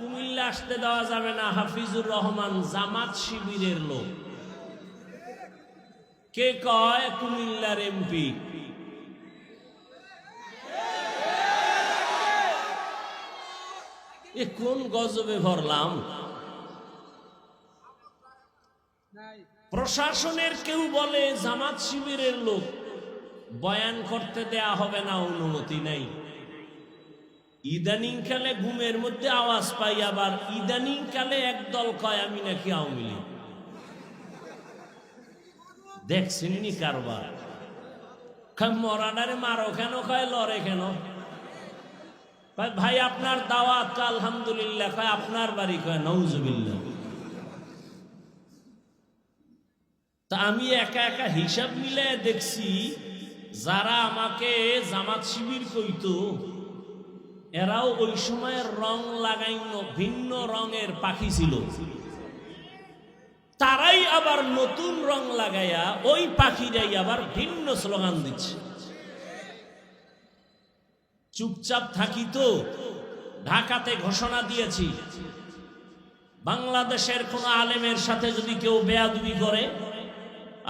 কুমিল্লা আসতে দেওয়া যাবে না, হাফিজুর রহমান জামাত শিবিরের লোক। কে কয় কুমিল্লার এমপি? এ কোন গজবে ভরলাম? প্রশাসনের কেউ বলে জামাত শিবিরের লোক, বয়ান করতে দেয়া হবে না, অনুমতি নাই। ইদানিং কালে ঘুমের মধ্যে আওয়াজ পাই, আবার ইদানিং কালে একদল কয় আমি নাকি আওয়ামী লীগ। দেখছেন নি কারবার? মরানারে মারো কেন, কয় লড়ে কেন? ভাই আপনার দাওয়াত, আলহামদুলিল্লাহ। কয় আপনার বাড়ি? কয় নাউজুবিল্লাহ। তা আমি একা একা হিসাব মিলে দেখছি, যারা আমাকে জামাত শিবির কইতো এরাও ওই সময়ের রং লাগাইনো ভিন্ন রঙের পাখি ছিল। তারাই আবার নতুন রং লাগাইয়া ওই পাখিরাই আবার ভিন্ন স্লোগান দিচ্ছে। চুপচাপ থাকি তো? ঢাকাতে ঘোষণা দিয়েছি, বাংলাদেশের কোন আলেমের সাথে যদি কেউ বেয়াদবি করে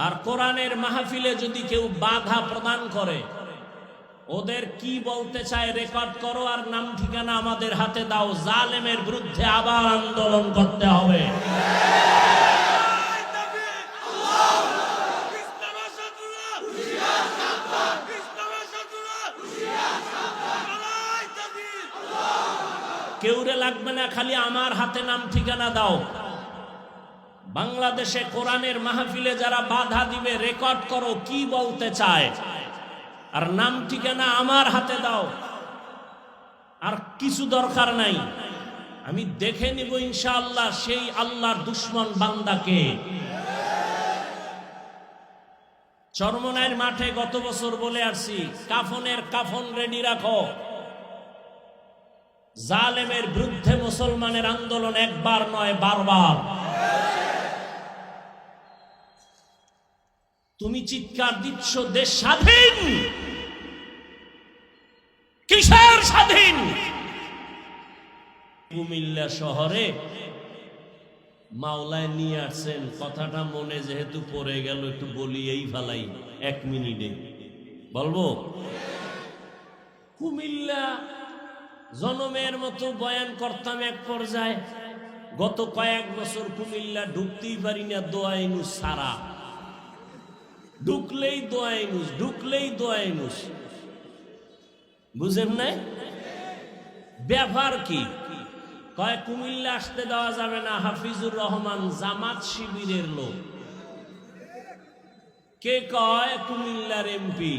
আর কোরআনের মাহফিলে যদি কেউ বাধা প্রদান করে, ওদের কি বলতে চায় রেকর্ড করো আর নাম ঠিকানা আমাদের হাতে দাও। জালেমের বিরুদ্ধে আবার আন্দোলন করতে হবে। কেউরে লাগবে না, খালি আমার হাতে নাম ঠিকানা দাও। বাংলাদেশে কোরআনের মাহফিলে যারা বাধা দিবে রেকর্ড করো কি বলতে চায়, আর নাম ঠিকানা আমার হাতে দাও। আর কিছু দরকার নাই, আমি দেখে নিব ইনশাআল্লাহ সেই আল্লাহর দুশ্মন বান্দাকে। চরমনাইয়ের মাঠে গত বছর বলে আসছি, কাফনের কাফন রেডি রাখো। জালেমের বিরুদ্ধে মুসলমানের আন্দোলন একবার নয়, বারবার। তুমি চিৎকার দিচ্ছ দেশ স্বাধীন, কিসের স্বাধীন? কুমিল্লা শহরে মাওলায় নিয়ে আসছেন, কথাটা মনে যেহেতু পড়ে গেল একটু বলি, এই ফালাই 1 মিনিটে বলবো। কুমিল্লা জনমের মতো বয়ান করতাম এক পর্যায়ে। গত কয়েক বছর কুমিল্লা ঢুকতেই পারি না, দোয়া ইউনুস সারা। ঢুকলেই দোয়া ইউনুস, ঢুকলেই দোয়া ইউনুস। বুঝেন নাই ব্যাপার কি? কয় কুমিল্লা আসতে দেওয়া যাবে না, হাফিজুর রহমান জামাত শিবিরের লোক। কে কয় কুমিল্লার এমপি?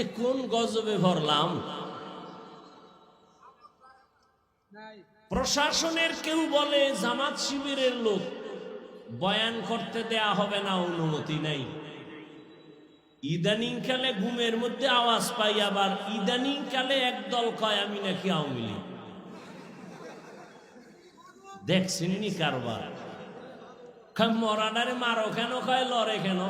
এ কোন গজবে ভরলাম? প্রশাসনের কেউ বলে জামাত শিবিরের লোক, বয়ান করতে দেয়া হবে না, অনুমতি নাই। ইদানিং কালে ঘুমের মধ্যে আওয়াজ পাই, আবার ইদানিং কালে একদল কয় আমি নাকি আওয়ামী লীগ। দেখছেন নি কারবার? মরানারে মারো কেন, কয় লড়ে কেন?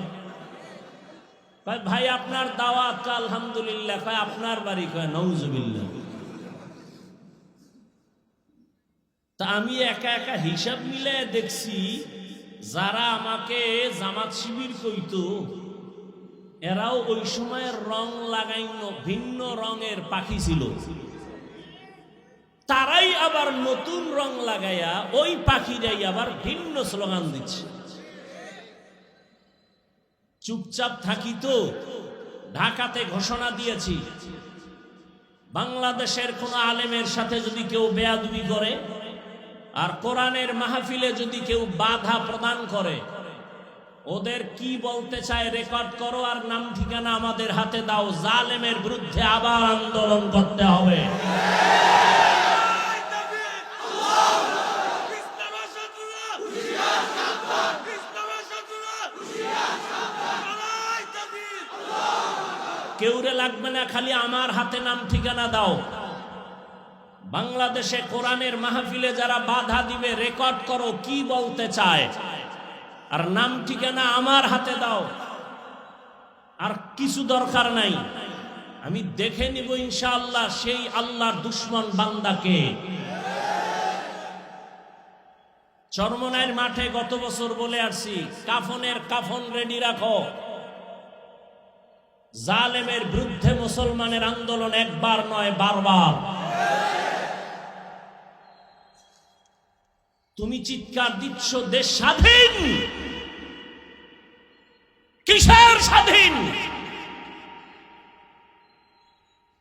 ভাই আপনার দাওয়াত, আলহামদুলিল্লাহ। কয় আপনার বাড়ি? কয় নাউজুবিল্লাহ। তা আমি একা একা হিসাব মিলে দেখছি, যারা আমাকে জামাত শিবির কইতো এরাও ওই সময়ের রং লাগাইনো ভিন্ন রঙের পাখি ছিল। তারাই আবার নতুন রং লাগাইয়া ওই পাখিরাই আবার ভিন্ন স্লোগান দিচ্ছে। চুপচাপ থাকি তো? ঢাকাতে ঘোষণা দিয়েছি, বাংলাদেশের কোন আলেমের সাথে যদি কেউ বেয়াদবি করে আর কোরআনের মাহফিলে যদি কেউ বাধা প্রদান করে, ওদের কি বলতে চায় রেকর্ড করো আর নাম ঠিকানা আমাদের হাতে দাও। জালেমের বিরুদ্ধে আবার আন্দোলন করতে হবে। কেউরে লাগবে না, খালি আমার হাতে নাম ঠিকানা দাও। বাংলাদেশে কোরআনের মাহফিলে যারা বাধা দিবে রেকর্ড করো কি বলতে চায়, আর নাম ঠিকানা আমার হাতে দাও। আর কিছু দরকার নাই, আমি দেখে নিব ইনশাআল্লাহ সেই আল্লাহর দুশ্মন বান্দাকে। চরমনাইয়ের মাঠে গত বছর বলে আসছি, কাফনের কাফন রেডি রাখো। জালেমের বিরুদ্ধে মুসলমানের আন্দোলন একবার নয়, বারবার। তুমি চিৎকার দিচ্ছ দেশ স্বাধীন, কিসের স্বাধীন?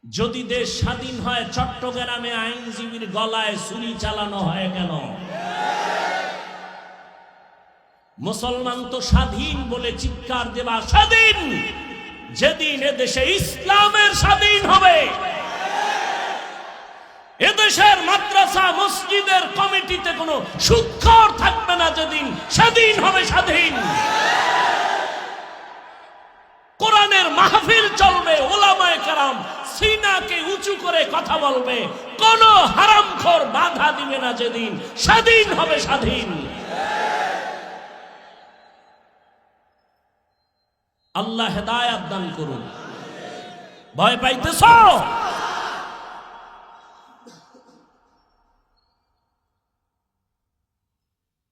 যদি দেশ স্বাধীন হয়, চট্টগ্রামে আইনজীবীর গলায় ছুরি চালানো হয় কেন? মুসলমান তো স্বাধীন বলে চিৎকার দেবা স্বাধীন যেদিন এদেশে ইসলামের স্বাধীন হবে, এদেশের মাদ্রাসা মসজিদের কমিটিতে কোনো সুদখোর থাকবে না, যেদিন স্বাধীন হবে স্বাধীন। কোরআনের মাহফিল চলবে, ওলামায়ে কেরাম সিনাকে উঁচু করে কথা বলবে, কোন হারামখোর বাধা দিবে না, যেদিন স্বাধীন হবে স্বাধীন। আল্লাহ হেদায়েত দান করুন। ভয় পাইতেছ?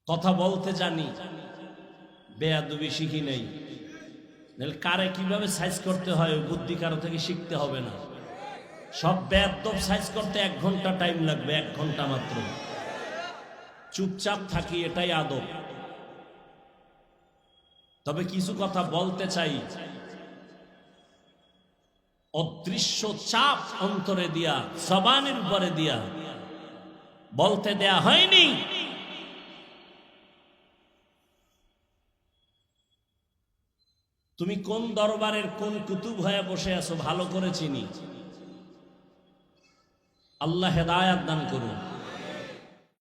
কথা বলতে জানি, বেয়াদবি শিখি নেই। কারে কিভাবে সাইজ করতে হয় বুদ্ধি কারো থেকে শিখতে হবে না। সব বেয়াদব সাইজ করতে 1 ঘন্টা টাইম লাগবে, 1 ঘন্টা মাত্র। চুপচাপ থাকি, এটাই আদব। তবে কিছু কথা বলতে চাই, অদৃশ্য চাপ অন্তরে দিয়া, জবানের উপরে দিয়া বলতে দেয়া হয়নি। তুমি কোন দরবারের কোন কুতুব হয়ে বসে আছো ভালো করে চিনি। আল্লাহ হেদায়েত দান করুন।